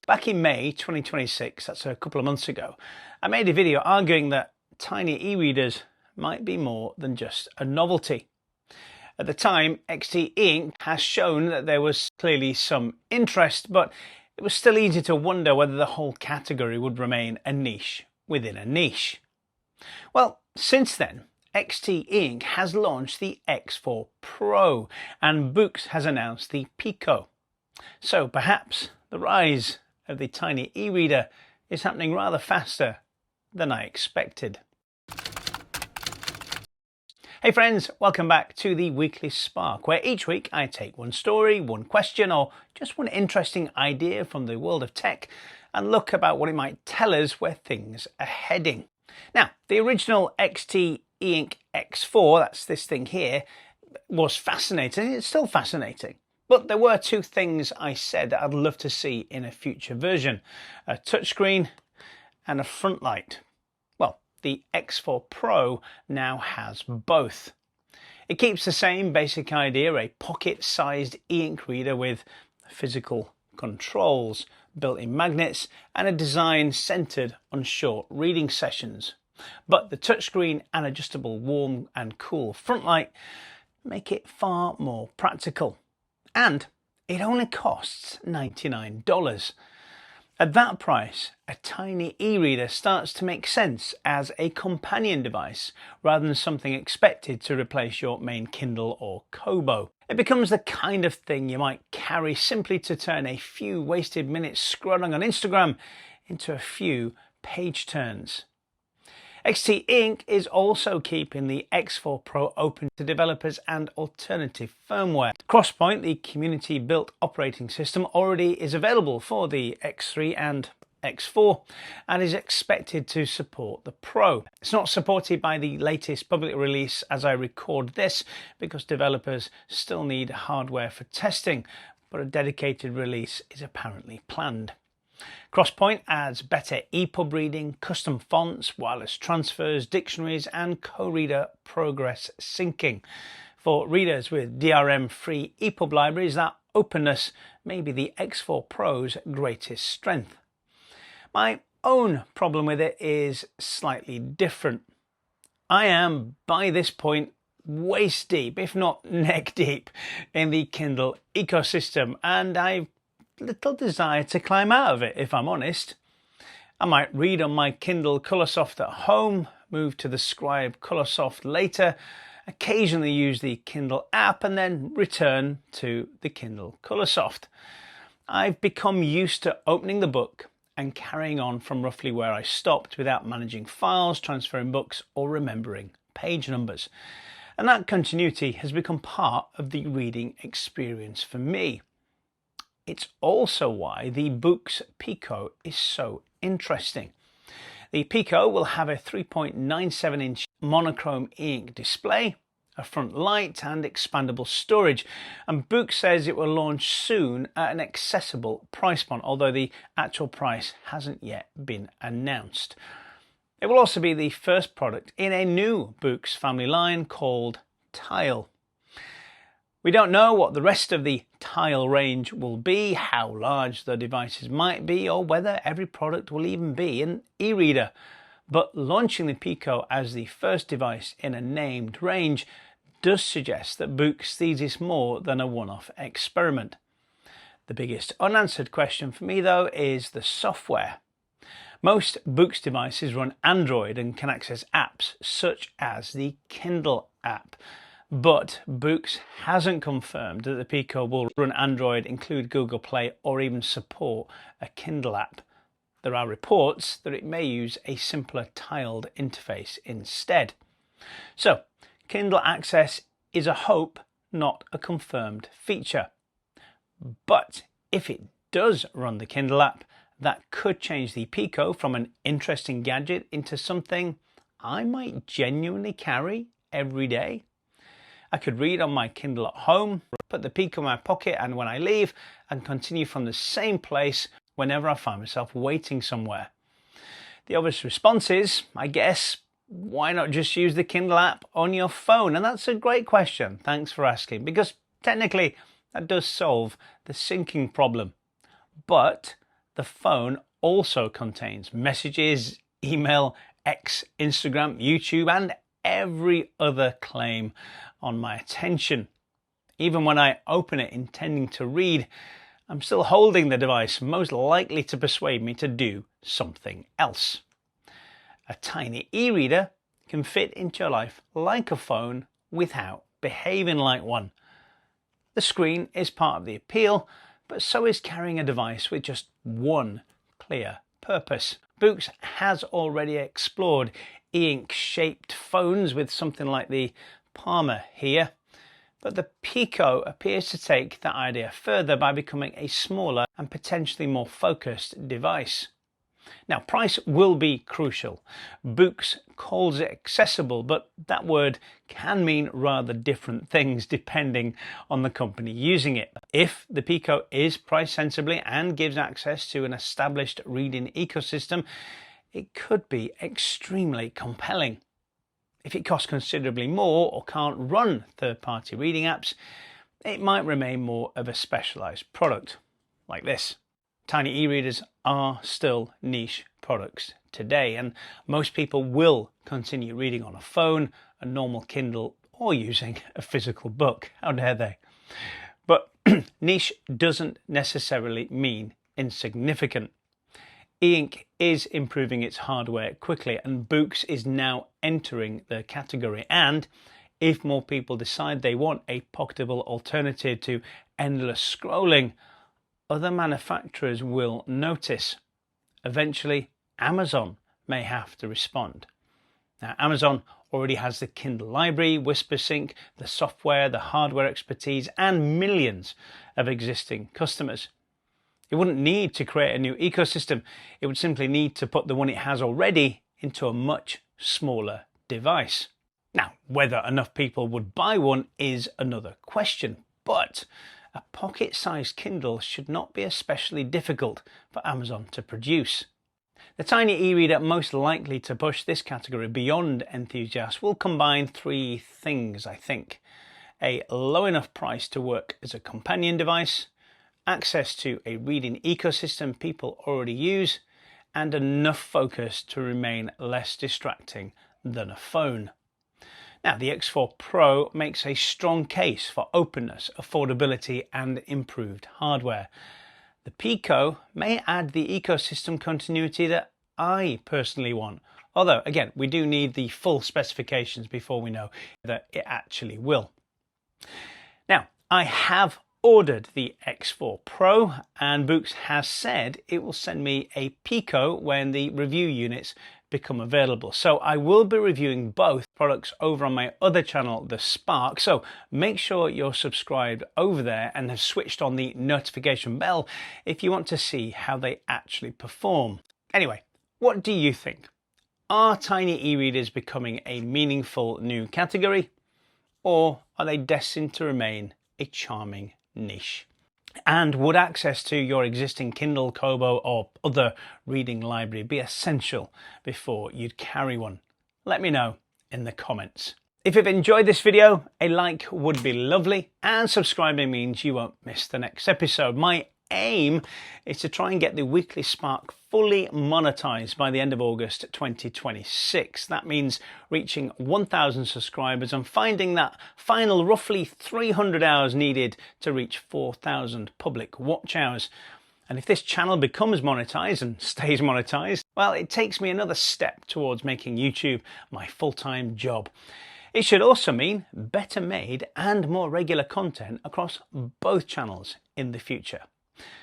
Back in May 2026, that's a couple of months ago, I made a video arguing that tiny e-readers might be more than just a novelty. At the time, XTEINK has shown that there was clearly some interest, but it was still easy to wonder whether the whole category would remain a niche within a niche. Well, since then, XTEINK has launched the X4 Pro and BOOX has announced the Picco. So perhaps the rise of the tiny e-reader is happening rather faster than I expected. Hey friends, welcome back to the Weekly Spark, where each week I take one story, one question, or just one interesting idea from the world of tech and look about what it might tell us where things are heading. Now, the original XTEINK X4, that's this thing here, was fascinating. It's still fascinating. But there were two things I said that I'd love to see in a future version: a touchscreen and a front light. Well, the X4 Pro now has both. It keeps the same basic idea, a pocket-sized e-ink reader with physical controls, built-in magnets, and a design centered on short reading sessions. But the touchscreen and adjustable warm and cool front light make it far more practical. And it only costs $99. At that price, a tiny e-reader starts to make sense as a companion device rather than something expected to replace your main Kindle or Kobo. It becomes the kind of thing you might carry simply to turn a few wasted minutes scrolling on Instagram into a few page turns. XTEINK is also keeping the X4 Pro open to developers and alternative firmware. Crosspoint, the community-built operating system, already is available for the X3 and X4 and is expected to support the Pro. It's not supported by the latest public release as I record this because developers still need hardware for testing, but a dedicated release is apparently planned. Crosspoint adds better EPUB reading, custom fonts, wireless transfers, dictionaries, and co-reader progress syncing. For readers with DRM-free EPUB libraries, that openness may be the X4 Pro's greatest strength. My own problem with it is slightly different. I am, by this point, waist deep, if not neck deep, in the Kindle ecosystem, and I've little desire to climb out of it, if I'm honest. I might read on my Kindle Colorsoft at home, move to the Scribe Colorsoft later, occasionally use the Kindle app, and then return to the Kindle Colorsoft. I've become used to opening the book and carrying on from roughly where I stopped without managing files, transferring books, or remembering page numbers. And that continuity has become part of the reading experience for me. It's also why the BOOX Picco is so interesting. The Picco will have a 3.97-inch monochrome e-ink display, a front light and expandable storage, and BOOX says it will launch soon at an accessible price point, although the actual price hasn't yet been announced. It will also be the first product in a new BOOX family line called Tile. We don't know what the rest of the Tile range will be, how large the devices might be, or whether every product will even be an e-reader. But launching the Picco as the first device in a named range does suggest that BOOX sees this more than a one-off experiment. The biggest unanswered question for me, though, is the software. Most BOOX devices run Android and can access apps such as the Kindle app. But BOOX hasn't confirmed that the Picco will run Android, include Google Play, or even support a Kindle app. There are reports that it may use a simpler tiled interface instead. So, Kindle Access is a hope, not a confirmed feature. But if it does run the Kindle app, that could change the Picco from an interesting gadget into something I might genuinely carry every day. I could read on my Kindle at home, put the Picco in my pocket, and when I leave, and continue from the same place whenever I find myself waiting somewhere. The obvious response is, I guess, why not just use the Kindle app on your phone? And that's a great question. Thanks for asking, because technically that does solve the syncing problem. But the phone also contains messages, email, X, Instagram, YouTube, and every other claim on my attention. Even when I open it intending to read, I'm still holding the device, most likely to persuade me to do something else. A tiny e-reader can fit into your life like a phone without behaving like one. The screen is part of the appeal, but so is carrying a device with just one clear purpose. BOOX has already explored e-ink shaped phones with something like the Palmer here, but the Picco appears to take that idea further by becoming a smaller and potentially more focused device. Now, price will be crucial. BOOX calls it accessible, but that word can mean rather different things depending on the company using it. If the Picco is priced sensibly and gives access to an established reading ecosystem, it could be extremely compelling. If it costs considerably more or can't run third-party reading apps, it might remain more of a specialized product, like this. Tiny e-readers are still niche products today, and most people will continue reading on a phone, a normal Kindle, or using a physical book. How dare they? But niche doesn't necessarily mean insignificant. E-ink is improving its hardware quickly, and BOOX is now entering the category. And if more people decide they want a pocketable alternative to endless scrolling, other manufacturers will notice. Eventually, Amazon may have to respond. Now, Amazon already has the Kindle library, WhisperSync, the software, the hardware expertise, and millions of existing customers. It wouldn't need to create a new ecosystem. It would simply need to put the one it has already into a much smaller device. Now, whether enough people would buy one is another question, but a pocket-sized Kindle should not be especially difficult for Amazon to produce. The tiny e-reader most likely to push this category beyond enthusiasts will combine three things, I think. A low enough price to work as a companion device, access to a reading ecosystem people already use, and enough focus to remain less distracting than a phone. Now, the X4 Pro makes a strong case for openness, affordability, and improved hardware. The Picco may add the ecosystem continuity that I personally want, although, again, we do need the full specifications before we know that it actually will. Now, I have ordered the X4 Pro, and BOOX has said it will send me a Picco when the review units become available. So I will be reviewing both products over on my other channel, The Spark. So make sure you're subscribed over there and have switched on the notification bell if you want to see how they actually perform. Anyway, what do you think? Are tiny e-readers becoming a meaningful new category, or are they destined to remain a charming niche? And would access to your existing Kindle, Kobo, or other reading library be essential before you'd carry one? Let me know in the comments. If you've enjoyed this video, a like would be lovely, and subscribing means you won't miss the next episode. My aim is to try and get the Weekly Spark fully monetized by the end of August 2026. That means reaching 1,000 subscribers and finding that final roughly 300 hours needed to reach 4,000 public watch hours. And if this channel becomes monetized and stays monetized, well, it takes me another step towards making YouTube my full-time job. It should also mean better made and more regular content across both channels in the future.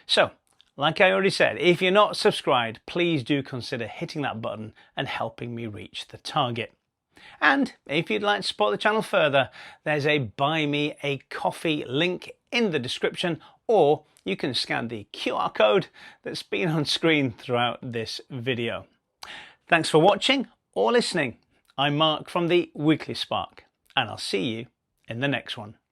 So, like I already said, if you're not subscribed, please do consider hitting that button and helping me reach the target. And if you'd like to support the channel further, there's a Buy Me a Coffee link in the description, or you can scan the QR code that's been on screen throughout this video. Thanks for watching or listening. I'm Mark from the Weekly Spark, and I'll see you in the next one.